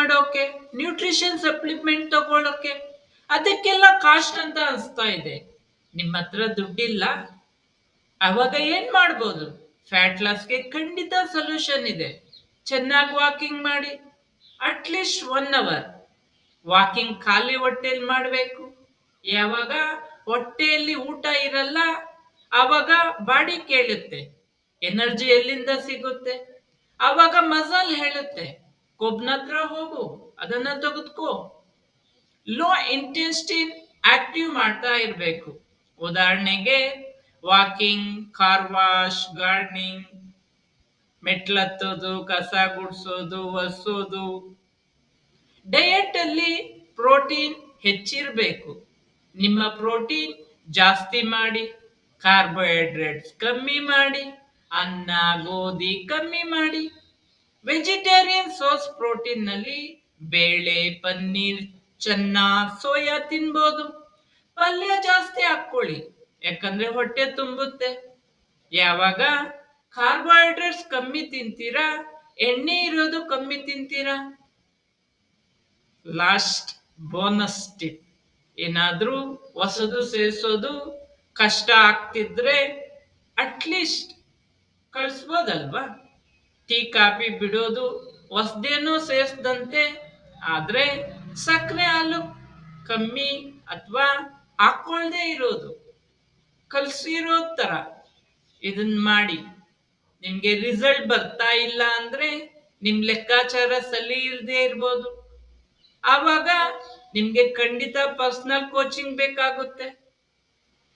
ಮಾಡೋಕೆ, nutrition supplement ತಗೊಳ್ಳೋಕೆ, ಅದಕ್ಕೆಲ್ಲ ಕಾಸ್ಟ್ ಅಂತ ಅನಿಸ್ತಾ ಇದೆ. ನಿಮ್ಮ ಹತ್ರ ದುಡ್ಡಿಲ್ಲ, ಅವಾಗ ಏನ್ ಮಾಡ್ಬೋದು? ಫ್ಯಾಟ್ ಲಾಸ್ಗೆ ಖಂಡಿತ ಸೊಲ್ಯೂಷನ್ ಇದೆ. ಚೆನ್ನಾಗಿ ವಾಕಿಂಗ್ ಮಾಡಿ, ಅಟ್ಲೀಸ್ಟ್ 1 ಅವರ್ ವಾಕಿಂಗ್ ಖಾಲಿ ಹೊಟ್ಟೆಯಲ್ಲಿ ಮಾಡಬೇಕು. ಯಾವಾಗ ಹೊಟ್ಟೆಯಲ್ಲಿ ಊಟ ಇರಲ್ಲ ಆವಾಗ ಬಾಡಿ ಕೇಳುತ್ತೆ, ಎನರ್ಜಿ ಎಲ್ಲಿಂದ ಸಿಗುತ್ತೆ? ಆವಾಗ ಮಸಲ್ ಹೇಳುತ್ತೆ, ಕೊಬ್ಬಿನ ಹತ್ರ ಹೋಗು, ಅದನ್ನ ತೆಗೆದುಕೋ. ಲೋ ಇಂಟೆನ್ಸಿಟಿ ಆಕ್ಟಿವ್ ಮಾಡ್ತಾ ಇರಬೇಕು. ಉದಾಹರಣೆಗೆ ವಾಕಿಂಗ್, ಕಾರ್ ವಾಶ್, ಗಾರ್ಡನಿಂಗ್, ಮೆಟ್ಲತ್ತೋದು, ಕಸ ಗುಡಿಸೋದು, ಒರೆಸೋದು. ಡಯಟ್ ಅಲ್ಲಿ ಪ್ರೋಟೀನ್ ಹೆಚ್ಚಿರಬೇಕು. ನಿಮ್ಮ ಪ್ರೋಟೀನ್ ಜಾಸ್ತಿ ಮಾಡಿ, ಕಾರ್ಬೋಹೈಡ್ರೇಟ್ಸ್ ಕಮ್ಮಿ ಮಾಡಿ, ಅನ್ನ ಗೋಧಿ ಕಮ್ಮಿ ಮಾಡಿ. ವೆಜಿಟೇರಿಯನ್ ಸೋರ್ಸ್ ಪ್ರೋಟೀನ್ ನಲ್ಲಿ ಬೇಳೆ, ಪನ್ನೀರ್, ಚೆನ್ನ, ಸೋಯಾ ತಿನ್ಬೋದು. ಪಲ್ಯ ಜಾಸ್ತಿ ಹಾಕೊಳ್ಳಿ, ಯಾಕಂದ್ರೆ ಹೊಟ್ಟೆ ತುಂಬುತ್ತೆ. ಯಾವಾಗ ಕಾರ್ಬೋಹೈಡ್ರೇಟ್ಸ್ ಕಮ್ಮಿ ತಿಂತೀರಾ, ಎಣ್ಣೆ ಇರೋದು ಕಮ್ಮಿ ತಿಂತೀರಾ. ಲಾಸ್ಟ್ ಬೋನಸ್ ಟಿಪ್, ಏನಾದ್ರೂ ಹೊಸದು ಸೇರಿಸೋದು ಕಷ್ಟ ಆಗ್ತಿದ್ರೆ ಅಟ್ಲೀಸ್ಟ್ ಕಳಿಸ್ಬೋದಲ್ವಾ? ಟೀ ಕಾಫಿ ಬಿಡೋದು ಹೊಸದೇನೋ ಸೇರಿಸದಂತೆ, ಆದ್ರೆ ಸಕ್ಕರೆ ಹಾಲು ಕಮ್ಮಿ ಅಥವಾ ಹಾಕೊಳ್ದೇ ಇರೋದು, ಕಲ್ಸಿರೋ ತರ ಇದನ್ನ ಮಾಡಿ. ನಿಮ್ಗೆ ರಿಸಲ್ಟ್ ಬರ್ತಾ ಇಲ್ಲ ಅಂದ್ರೆ ನಿಮ್ ಲೆಕ್ಕಾಚಾರ ಸರಿ ಇಲ್ಲದೆ ಇರ್ಬೋದು. ಆವಾಗ ನಿಮ್ಗೆ ಖಂಡಿತ ಪರ್ಸನಲ್ ಕೋಚಿಂಗ್ ಬೇಕಾಗುತ್ತೆ.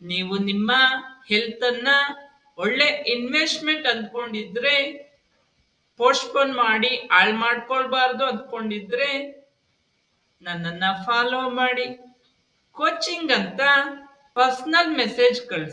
ನೀವು ನಿಮ್ಮ ಹೆಲ್ತ್ ಅನ್ನ ಒಳ್ಳೆ ಇನ್ವೆಸ್ಟ್ಮೆಂಟ್ ಅಂದ್ಕೊಂಡಿದ್ರೆ, ಪೋಸ್ಟ್ಪೋನ್ ಮಾಡಿ ಹಾಳು ಮಾಡ್ಕೊಳ್ಬಾರ್ದು ಅಂದ್ಕೊಂಡಿದ್ರೆ ನನ್ನನ್ನ ಫಾಲೋ ಮಾಡಿ. ಕೋಚಿಂಗ್ ಅಂತ ಪರ್ಸನಲ್ ಮೆಸೇಜ್ ಕಳಿಸಿ.